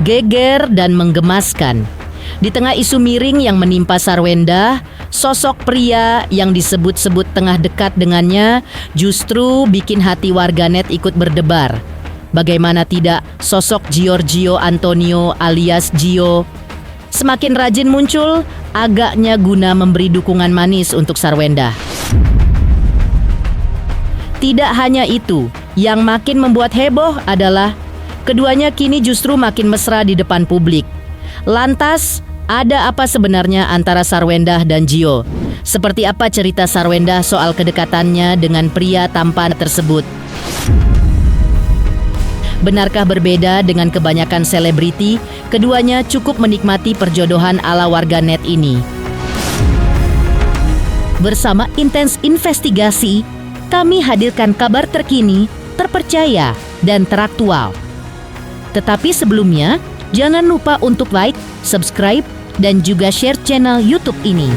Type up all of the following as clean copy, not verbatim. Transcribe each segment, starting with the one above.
geger dan menggemaskan. Di tengah isu miring yang menimpa Sarwendah, sosok pria yang disebut-sebut tengah dekat dengannya justru bikin hati warganet ikut berdebar. Bagaimana tidak, sosok Giorgio Antonio alias Gio semakin rajin muncul, agaknya guna memberi dukungan manis untuk Sarwendah. Tidak hanya itu, yang makin membuat heboh adalah keduanya kini justru makin mesra di depan publik. Lantas, ada apa sebenarnya antara Sarwendah dan Gio? Seperti apa cerita Sarwendah soal kedekatannya dengan pria tampan tersebut? Benarkah berbeda dengan kebanyakan selebriti, keduanya cukup menikmati perjodohan ala warganet ini? Bersama Intens Investigasi, kami hadirkan kabar terkini, terpercaya, dan teraktual. Tetapi sebelumnya, jangan lupa untuk like, subscribe, dan juga share channel YouTube ini.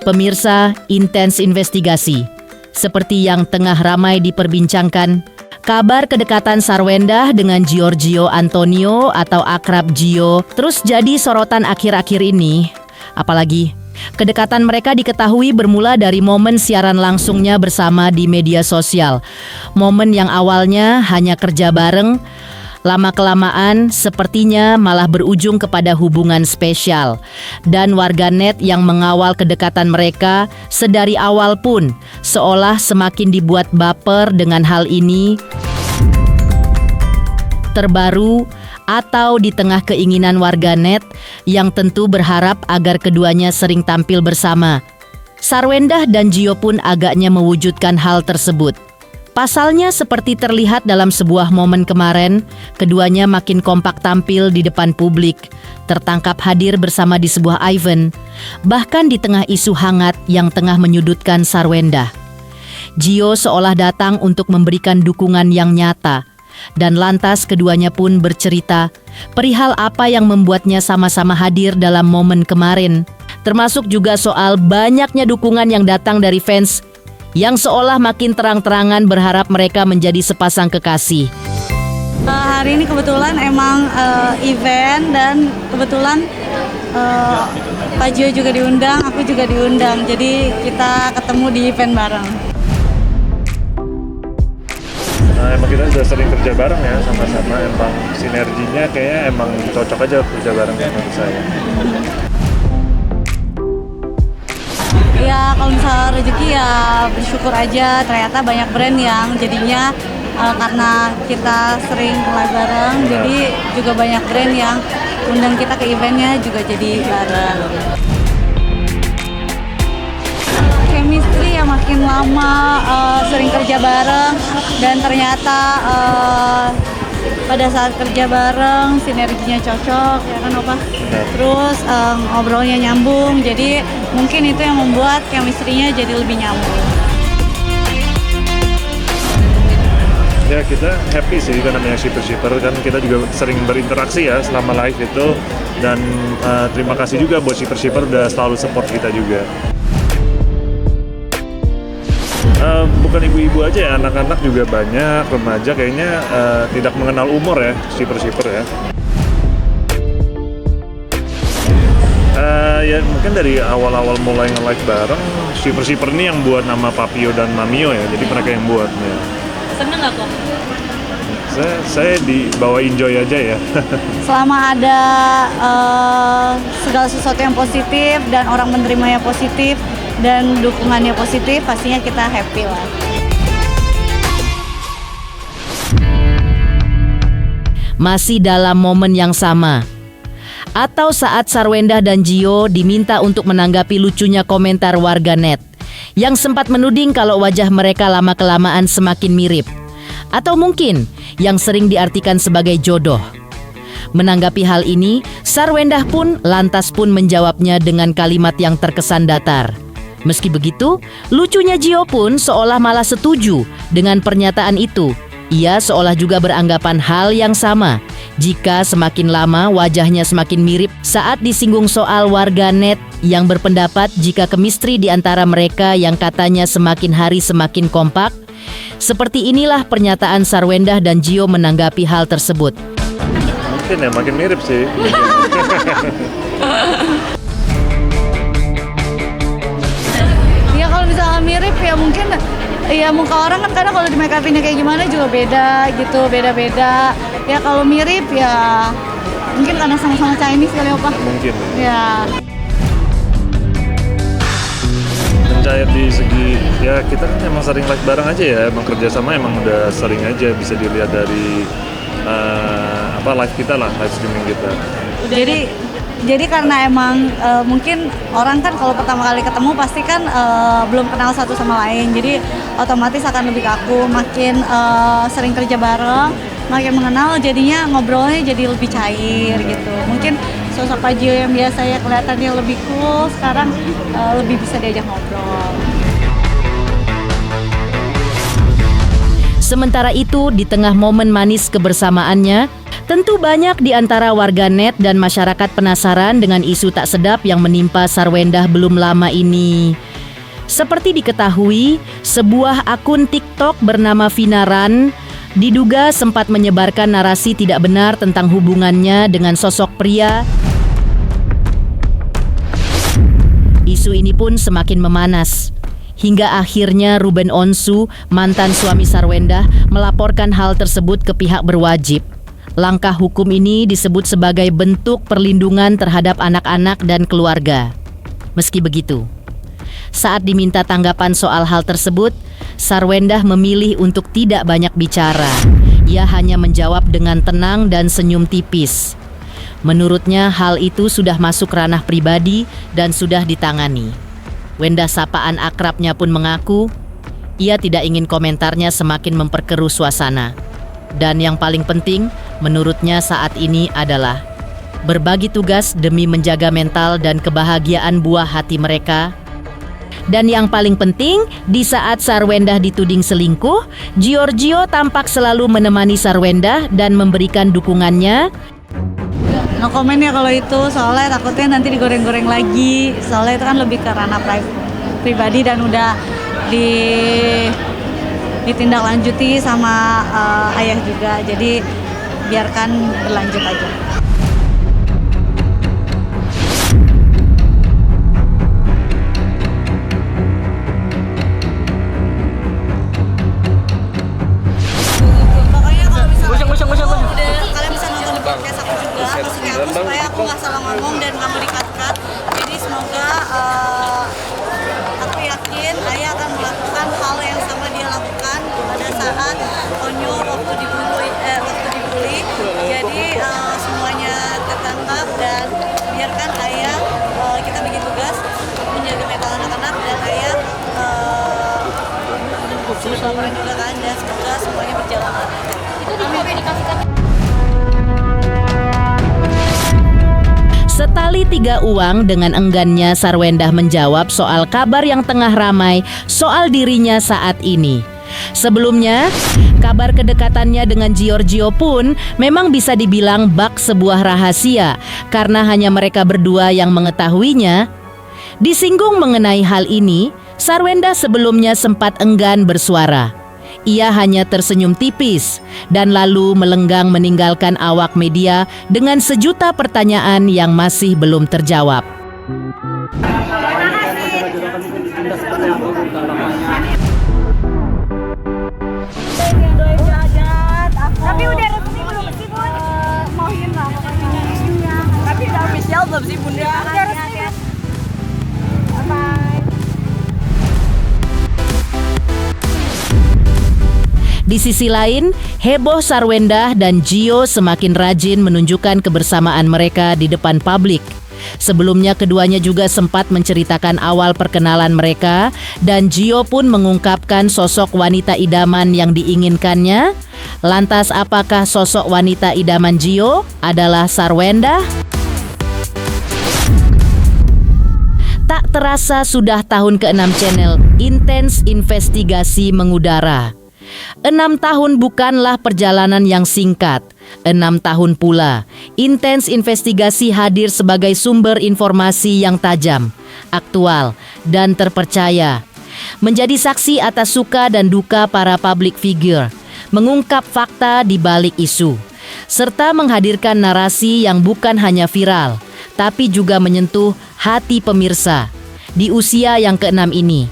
Pemirsa Intens Investigasi, seperti yang tengah ramai diperbincangkan, kabar kedekatan Sarwendah dengan Giorgio Antonio atau akrab Gio terus jadi sorotan akhir-akhir ini. Apalagi, kedekatan mereka diketahui bermula dari momen siaran langsungnya bersama di media sosial. Momen yang awalnya hanya kerja bareng, lama-kelamaan sepertinya malah berujung kepada hubungan spesial. Dan warganet yang mengawal kedekatan mereka sedari awal pun seolah semakin dibuat baper dengan hal ini. Terbaru atau di tengah keinginan warganet yang tentu berharap agar keduanya sering tampil bersama, Sarwendah dan Gio pun agaknya mewujudkan hal tersebut. Pasalnya seperti terlihat dalam sebuah momen kemarin, keduanya makin kompak tampil di depan publik, tertangkap hadir bersama di sebuah event, bahkan di tengah isu hangat yang tengah menyudutkan Sarwendah. Gio seolah datang untuk memberikan dukungan yang nyata, dan lantas keduanya pun bercerita perihal apa yang membuatnya sama-sama hadir dalam momen kemarin, termasuk juga soal banyaknya dukungan yang datang dari fans yang seolah makin terang-terangan berharap mereka menjadi sepasang kekasih. Hari ini kebetulan emang event dan kebetulan Pak Gio juga diundang, aku juga diundang. Jadi kita ketemu di event bareng. Emang kita udah sering kerja bareng ya, sama-sama emang sinerginya kayaknya emang cocok aja kerja bareng menurut saya. Ya kalau misalnya rezeki ya bersyukur aja, ternyata banyak brand yang jadinya karena kita sering live bareng, jadi juga banyak brand yang undang kita ke eventnya juga jadi bareng. Chemistry yang makin lama sering kerja bareng dan ternyata pada saat kerja bareng sinerginya cocok ya kan Opa. Terus ngobrolnya nyambung, jadi mungkin itu yang membuat chemistry-nya jadi lebih nyambung. Ya kita happy sih kan namanya shipper-shipper, kan kita juga sering berinteraksi ya selama live itu, dan terima kasih juga buat shipper-shipper udah selalu support kita juga. Bukan ibu-ibu aja ya, anak-anak juga banyak, remaja kayaknya tidak mengenal umur ya, shipper-shipper ya. Ya mungkin dari awal-awal mulai nge-live bareng, shipper-shipper ini yang buat nama Papio dan Mamio ya, jadi mereka yang buat ya. Seneng nggak kok? Saya dibawa enjoy aja ya. Selama ada segala sesuatu yang positif dan orang menerimanya positif dan dukungannya positif, pastinya kita happy lah. Masih dalam momen yang sama, atau saat Sarwendah dan Gio diminta untuk menanggapi lucunya komentar warganet yang sempat menuding kalau wajah mereka lama-kelamaan semakin mirip, atau mungkin yang sering diartikan sebagai jodoh. Menanggapi hal ini, Sarwendah pun lantas pun menjawabnya dengan kalimat yang terkesan datar. Meski begitu, lucunya Gio pun seolah malah setuju dengan pernyataan itu. Ia seolah juga beranggapan hal yang sama. Jika semakin lama wajahnya semakin mirip saat disinggung soal warganet yang berpendapat jika kemistri di antara mereka yang katanya semakin hari semakin kompak. Seperti inilah pernyataan Sarwendah dan Gio menanggapi hal tersebut. Mungkin ya makin mirip sih. Ya kalau misalnya mirip ya mungkin ya muka orang kan kadang kalau di make upinnya kayak gimana juga beda gitu, beda-beda. Ya kalau mirip ya mungkin karena sama-sama Chinese kali apa? Mungkin. Ya. Mencair di segi ya kita kan emang sering live bareng aja ya, emang kerjasama emang udah sering aja, bisa dilihat dari live kita lah, live streaming kita. Jadi karena emang mungkin orang kan kalau pertama kali ketemu pasti kan belum kenal satu sama lain, jadi otomatis akan lebih kaku. Makin sering kerja bareng, makin mengenal, jadinya ngobrolnya jadi lebih cair gitu. Mungkin sosok Pak Gio yang biasanya kelihatannya lebih cool, sekarang lebih bisa diajak ngobrol. Sementara itu, di tengah momen manis kebersamaannya, tentu banyak di antara warganet dan masyarakat penasaran dengan isu tak sedap yang menimpa Sarwendah belum lama ini. Seperti diketahui, sebuah akun TikTok bernama Vinaran diduga sempat menyebarkan narasi tidak benar tentang hubungannya dengan sosok pria. Isu ini pun semakin memanas. Hingga akhirnya Ruben Onsu, mantan suami Sarwendah, melaporkan hal tersebut ke pihak berwajib. Langkah hukum ini disebut sebagai bentuk perlindungan terhadap anak-anak dan keluarga. Meski begitu, saat diminta tanggapan soal hal tersebut, Sarwendah memilih untuk tidak banyak bicara. Ia hanya menjawab dengan tenang dan senyum tipis. Menurutnya hal itu sudah masuk ranah pribadi dan sudah ditangani. Wendah sapaan akrabnya pun mengaku ia tidak ingin komentarnya semakin memperkeruh suasana. Dan yang paling penting menurutnya saat ini adalah berbagi tugas demi menjaga mental dan kebahagiaan buah hati mereka. Dan yang paling penting, di saat Sarwendah dituding selingkuh, Giorgio tampak selalu menemani Sarwendah dan memberikan dukungannya. No komen ya kalau itu, soalnya takutnya nanti digoreng-goreng lagi. Soalnya itu kan lebih ke ranah pribadi dan udah ditindaklanjuti sama ayah juga. Jadi biarkan berlanjut aja. Pokoknya kalau misalnya udah kalian bisa nonton di podcast aku juga, maksudnya aku supaya aku nggak salah ngomong dan nggak mau di-cut. Jadi semoga aku yakin ayah akan melakukan hal yang sama dia lakukan pada saat Onyo waktu dibully. Jadi semuanya tertangkap dan biarkan ayah kita bagi tugas menjaga mental anak-anak dan ayah laporan juga kan, dan semoga semuanya berjalan lancar. Itu dikomunikasikan. Setali tiga uang dengan enggannya Sarwendah menjawab soal kabar yang tengah ramai soal dirinya saat ini. Sebelumnya, kabar kedekatannya dengan Giorgio pun memang bisa dibilang bak sebuah rahasia karena hanya mereka berdua yang mengetahuinya. Disinggung mengenai hal ini, Sarwendah sebelumnya sempat enggan bersuara. Ia hanya tersenyum tipis dan lalu melenggang meninggalkan awak media dengan sejuta pertanyaan yang masih belum terjawab. Tapi udah resmi belum sih Bun? Mauin lah pokoknya. Tapi udah official belum sih Bun? Udah resmi. Bye. Di sisi lain, heboh Sarwendah dan Gio semakin rajin menunjukkan kebersamaan mereka di depan publik. Sebelumnya keduanya juga sempat menceritakan awal perkenalan mereka dan Gio pun mengungkapkan sosok wanita idaman yang diinginkannya. Lantas apakah sosok wanita idaman Gio adalah Sarwendah? Tak terasa sudah tahun ke-6 channel Intens Investigasi mengudara. 6 tahun bukanlah perjalanan yang singkat. 6 tahun pula, Intens Investigasi hadir sebagai sumber informasi yang tajam, aktual, dan terpercaya. Menjadi saksi atas suka dan duka para public figure, mengungkap fakta di balik isu, serta menghadirkan narasi yang bukan hanya viral, tapi juga menyentuh hati pemirsa di usia yang ke-6 ini.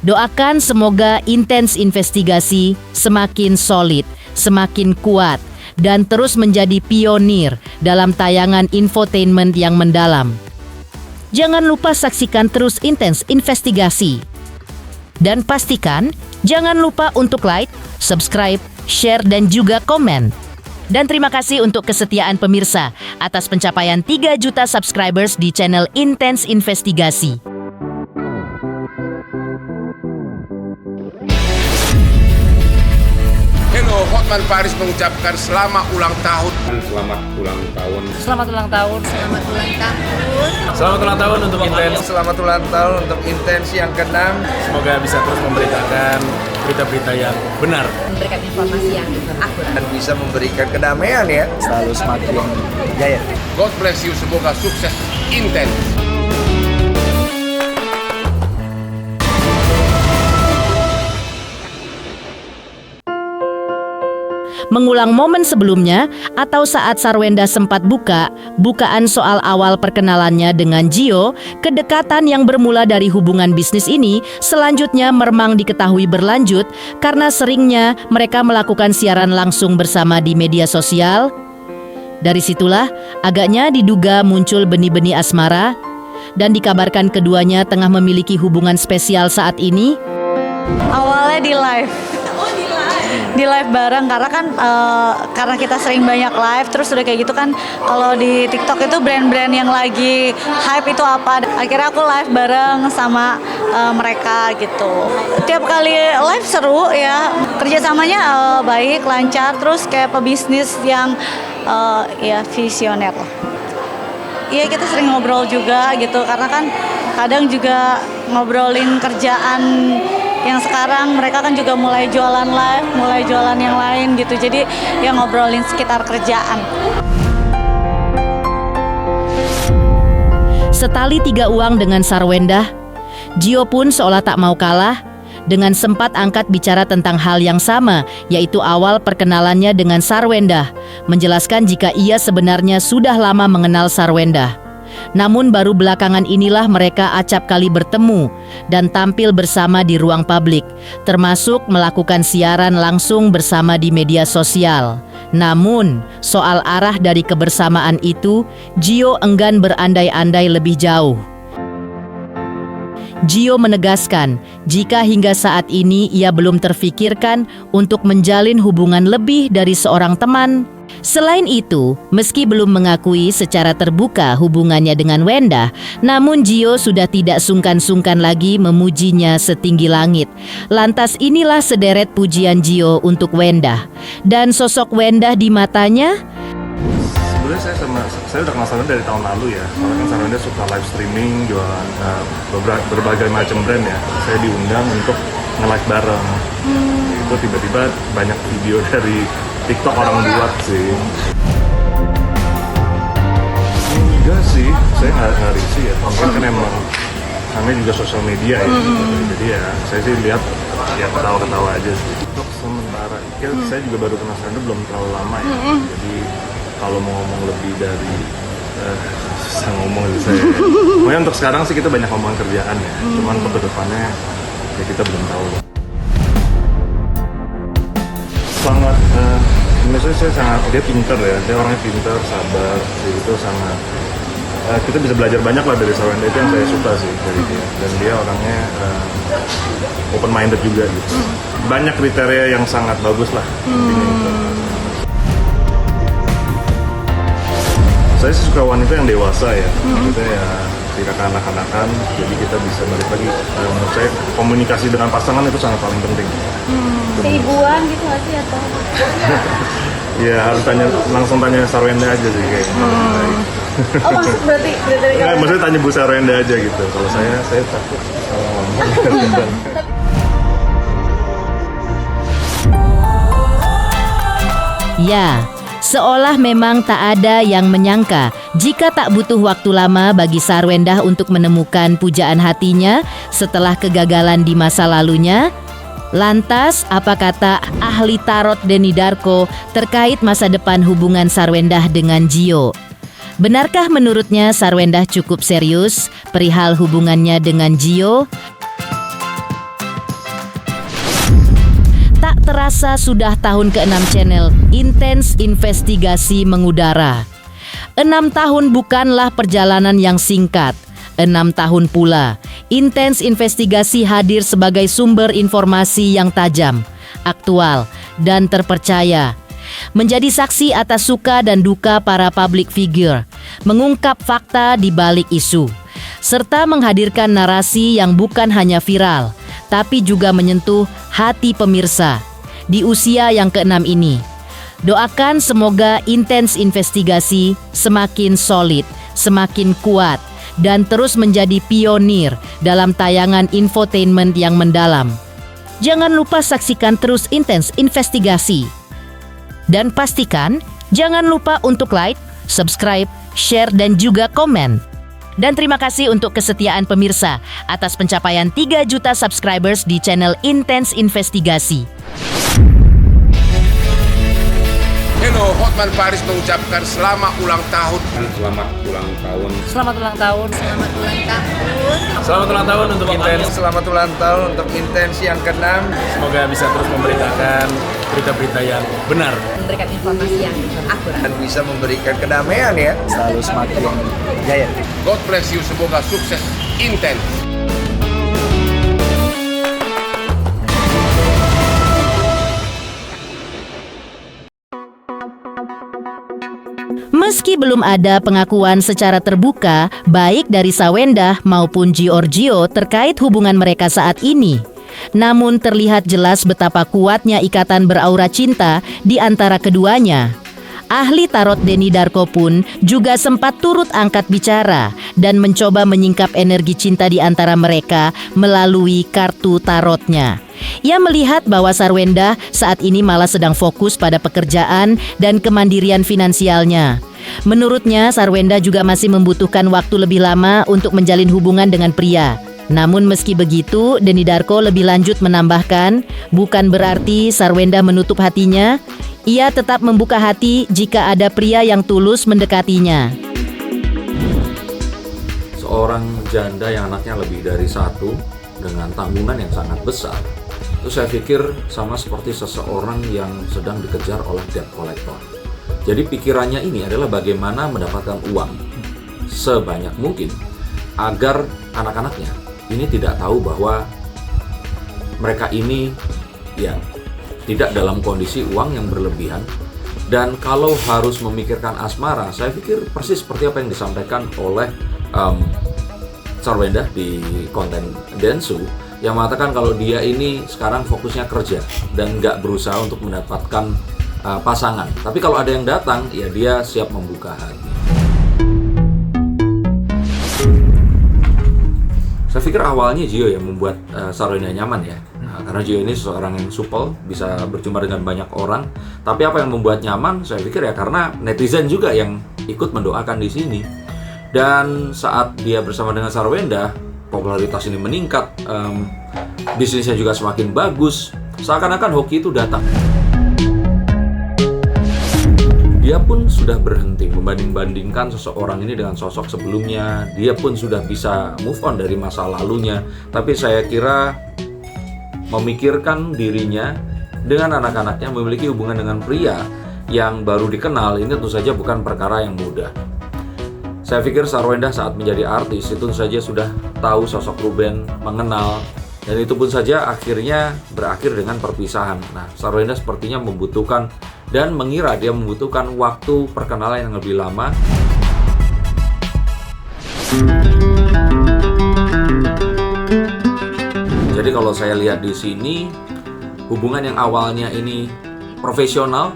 Doakan semoga Intens Investigasi semakin solid, semakin kuat, dan terus menjadi pionir dalam tayangan infotainment yang mendalam. Jangan lupa saksikan terus Intens Investigasi. Dan pastikan jangan lupa untuk like, subscribe, share, dan juga komen. Dan terima kasih untuk kesetiaan pemirsa atas pencapaian 3 juta subscribers di channel Intens Investigasi. Hello, Hotman Paris mengucapkan selamat ulang tahun. Selamat ulang tahun. Selamat ulang tahun. Selamat ulang tahun. Selamat ulang tahun untuk Intens. Selamat ulang tahun untuk Intens yang ke-6. Semoga bisa terus memberitakan berita-berita yang benar. Memberikan informasi yang akurat. Dan bisa memberikan kedamaian ya. Selalu semakin jaya. God bless you, semoga sukses Intens. Mengulang momen sebelumnya atau saat Sarwendah sempat bukaan soal awal perkenalannya dengan Gio, kedekatan yang bermula dari hubungan bisnis ini selanjutnya meremang diketahui berlanjut karena seringnya mereka melakukan siaran langsung bersama di media sosial. Dari situlah agaknya diduga muncul benih-benih asmara dan dikabarkan keduanya tengah memiliki hubungan spesial saat ini. Awalnya di live. Di live bareng karena kita sering banyak live, terus udah kayak gitu kan, kalau di TikTok itu brand-brand yang lagi hype itu apa, akhirnya aku live bareng sama mereka gitu. Tiap kali live seru ya, kerjasamanya baik, lancar, terus kayak pebisnis yang ya visioner lah. Iya, kita sering ngobrol juga gitu, karena kan kadang juga ngobrolin kerjaan yang sekarang mereka kan juga mulai jualan live, mulai jualan yang lain gitu. Jadi ya ngobrolin sekitar kerjaan. Setali 3 uang dengan Sarwendah, Gio pun seolah tak mau kalah dengan sempat angkat bicara tentang hal yang sama, yaitu awal perkenalannya dengan Sarwendah, menjelaskan jika ia sebenarnya sudah lama mengenal Sarwendah. Namun baru belakangan inilah mereka acap kali bertemu dan tampil bersama di ruang publik, termasuk melakukan siaran langsung bersama di media sosial. Namun, soal arah dari kebersamaan itu, Gio enggan berandai-andai lebih jauh. Gio menegaskan jika hingga saat ini ia belum terfikirkan untuk menjalin hubungan lebih dari seorang teman. Selain itu, meski belum mengakui secara terbuka hubungannya dengan Wendah, namun Gio sudah tidak sungkan-sungkan lagi memujinya setinggi langit. Lantas inilah sederet pujian Gio untuk Wendah. Dan sosok Wendah di matanya, Sebenarnya saya udah kenal Sarwendah dari tahun lalu ya. Soalnya kan Sarwendah suka live streaming, jualan berbagai macam brand ya. Saya diundang untuk nge-live bareng. Itu tiba-tiba banyak video dari TikTok orang buat sih. Enggak sih, saya nggak risih ya. Mungkin kan emang namanya juga sosial media ya. Jadi ya saya sih lihat ya ketawa-ketawa aja sih. TikTok sementara, saya juga baru kenal Sarwendah belum terlalu lama ya. Jadi kalau mau ngomong lebih dari susah ngomong gitu saya. Pokoknya untuk sekarang sih kita banyak ngomongin kerjaan ya. Cuman untuk kedepannya ya kita belum tahu. Sangat, maksudnya saya sangat, dia pinter ya, dia orangnya pinter, sabar, itu sangat, kita bisa belajar banyak lah dari Sarwendah, itu yang saya suka sih dari dia. Dan dia orangnya open minded juga gitu. Banyak kriteria yang sangat bagus lah. Saya sih suka wanita yang dewasa ya, maksudnya ya tidak kanak-kanakan, jadi kita bisa balik lagi. Menurut saya komunikasi dengan pasangan itu sangat paling penting. Keibuan gitu nggak sih atau? Ya harus langsung tanya Sarwenda aja sih kayaknya. Oh maksud berarti dari Nggak, maksudnya tanya Bu Sarwenda aja gitu. Kalau saya takut salah ngomong. Ya, seolah memang tak ada yang menyangka jika tak butuh waktu lama bagi Sarwendah untuk menemukan pujaan hatinya setelah kegagalan di masa lalunya. Lantas, apa kata ahli tarot Denny Darko terkait masa depan hubungan Sarwendah dengan Gio? Benarkah menurutnya Sarwendah cukup serius perihal hubungannya dengan Gio? Tak terasa sudah tahun ke-6 channel Intens Investigasi mengudara. 6 tahun bukanlah perjalanan yang singkat. 6 tahun pula, Intens Investigasi hadir sebagai sumber informasi yang tajam, aktual, dan terpercaya. Menjadi saksi atas suka dan duka para public figure, mengungkap fakta di balik isu, serta menghadirkan narasi yang bukan hanya viral, tapi juga menyentuh hati pemirsa di usia yang ke-6 ini. Doakan semoga Intens Investigasi semakin solid, semakin kuat, dan terus menjadi pionir dalam tayangan infotainment yang mendalam. Jangan lupa saksikan terus Intens Investigasi. Dan pastikan jangan lupa untuk like, subscribe, share, dan juga komen. Dan terima kasih untuk kesetiaan pemirsa atas pencapaian 3 juta subscribers di channel Intens Investigasi. Hello, Hotman Paris mengucapkan selamat ulang tahun. Selamat ulang tahun. Selamat ulang tahun. Selamat ulang tahun. Selamat ulang tahun untuk Intens. Selamat ulang tahun untuk Intens yang ke-6. Semoga bisa terus memberitakan berita-berita yang benar. Memberikan informasi yang akurat. Dan bisa memberikan kedamaian ya. Selalu semakin jaya. God bless you, semoga sukses Intens. Meski belum ada pengakuan secara terbuka baik dari Sarwendah maupun Giorgio terkait hubungan mereka saat ini, namun terlihat jelas betapa kuatnya ikatan beraura cinta di antara keduanya. Ahli tarot Denny Darko pun juga sempat turut angkat bicara dan mencoba menyingkap energi cinta di antara mereka melalui kartu tarotnya. Ia melihat bahwa Sarwendah saat ini malah sedang fokus pada pekerjaan dan kemandirian finansialnya. Menurutnya, Sarwendah juga masih membutuhkan waktu lebih lama untuk menjalin hubungan dengan pria. Namun meski begitu, Denny Darko lebih lanjut menambahkan, bukan berarti Sarwendah menutup hatinya. Ia tetap membuka hati jika ada pria yang tulus mendekatinya. Seorang janda yang anaknya lebih dari satu dengan tanggungan yang sangat besar, itu saya pikir sama seperti seseorang yang sedang dikejar oleh debt collector. Jadi pikirannya ini adalah bagaimana mendapatkan uang sebanyak mungkin agar anak-anaknya ini tidak tahu bahwa mereka ini ya tidak dalam kondisi uang yang berlebihan. Dan kalau harus memikirkan asmara, saya pikir persis seperti apa yang disampaikan oleh Sarwendah di konten Densu, yang mengatakan kalau dia ini sekarang fokusnya kerja dan nggak berusaha untuk mendapatkan pasangan. Tapi kalau ada yang datang, ya dia siap membuka hati. Saya pikir awalnya Gio yang membuat Sarwendah nyaman ya. Karena Gio ini seseorang yang supel, bisa berjumpa dengan banyak orang. Tapi apa yang membuat nyaman, saya pikir ya karena netizen juga yang ikut mendoakan di sini. Dan saat dia bersama dengan Sarwendah, popularitas ini meningkat, bisnisnya juga semakin bagus. Seakan-akan hoki itu datang. Dia pun sudah berhenti membanding-bandingkan seseorang ini dengan sosok sebelumnya. Dia pun sudah bisa move on dari masa lalunya. Tapi saya kira memikirkan dirinya dengan anak-anaknya memiliki hubungan dengan pria yang baru dikenal, ini tentu saja bukan perkara yang mudah. Saya pikir Sarwendah saat menjadi artis itu saja sudah tahu sosok Ruben, mengenal, dan itu pun saja akhirnya berakhir dengan perpisahan. Nah, Sarwendah sepertinya membutuhkan dan mengira dia membutuhkan waktu perkenalan yang lebih lama Jadi kalau saya lihat di sini, hubungan yang awalnya ini profesional,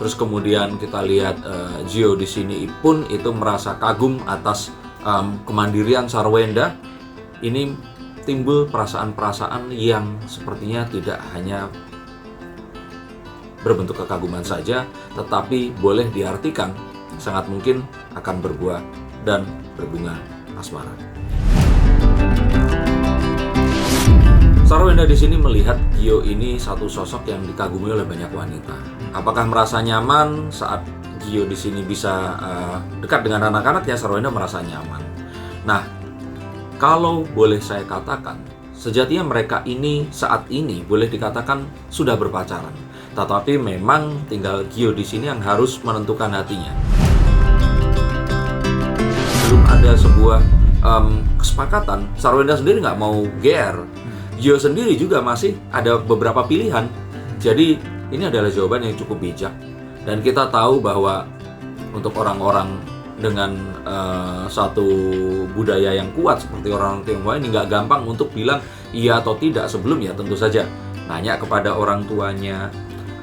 terus kemudian kita lihat Gio di sini pun itu merasa kagum atas kemandirian Sarwenda. Ini timbul perasaan-perasaan yang sepertinya tidak hanya berbentuk kekaguman saja, tetapi boleh diartikan sangat mungkin akan berbuah dan berbunga asmara. Sarwenda di sini melihat Gio ini satu sosok yang dikagumi oleh banyak wanita. Apakah merasa nyaman saat Gio di sini bisa dekat dengan anak-anaknya? Sarwenda merasa nyaman. Nah, kalau boleh saya katakan, sejatinya mereka ini saat ini boleh dikatakan sudah berpacaran. Tetapi memang tinggal Gio di sini yang harus menentukan hatinya. Belum ada sebuah kesepakatan. Sarwenda sendiri nggak mau GR. Gio sendiri juga masih ada beberapa pilihan. Jadi ini adalah jawaban yang cukup bijak. Dan kita tahu bahwa untuk orang-orang dengan satu budaya yang kuat seperti orang Tionghoa ini nggak gampang untuk bilang iya atau tidak sebelum ya tentu saja nanya kepada orang tuanya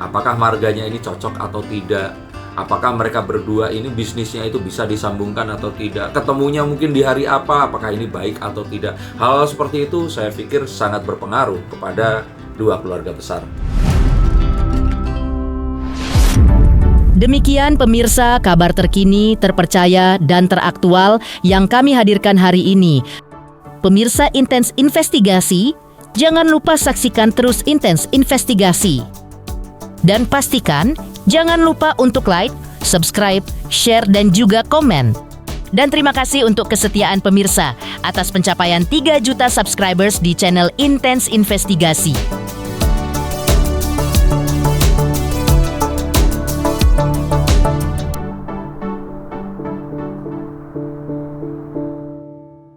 apakah marganya ini cocok atau tidak, apakah mereka berdua ini bisnisnya itu bisa disambungkan atau tidak, ketemunya mungkin di hari apa, apakah ini baik atau tidak. Hal seperti itu saya pikir sangat berpengaruh kepada dua keluarga besar. Demikian pemirsa kabar terkini, terpercaya, dan teraktual yang kami hadirkan hari ini. Pemirsa Intens Investigasi, jangan lupa saksikan terus Intens Investigasi. Dan pastikan jangan lupa untuk like, subscribe, share, dan juga komen. Dan terima kasih untuk kesetiaan pemirsa atas pencapaian 3 juta subscribers di channel Intens Investigasi.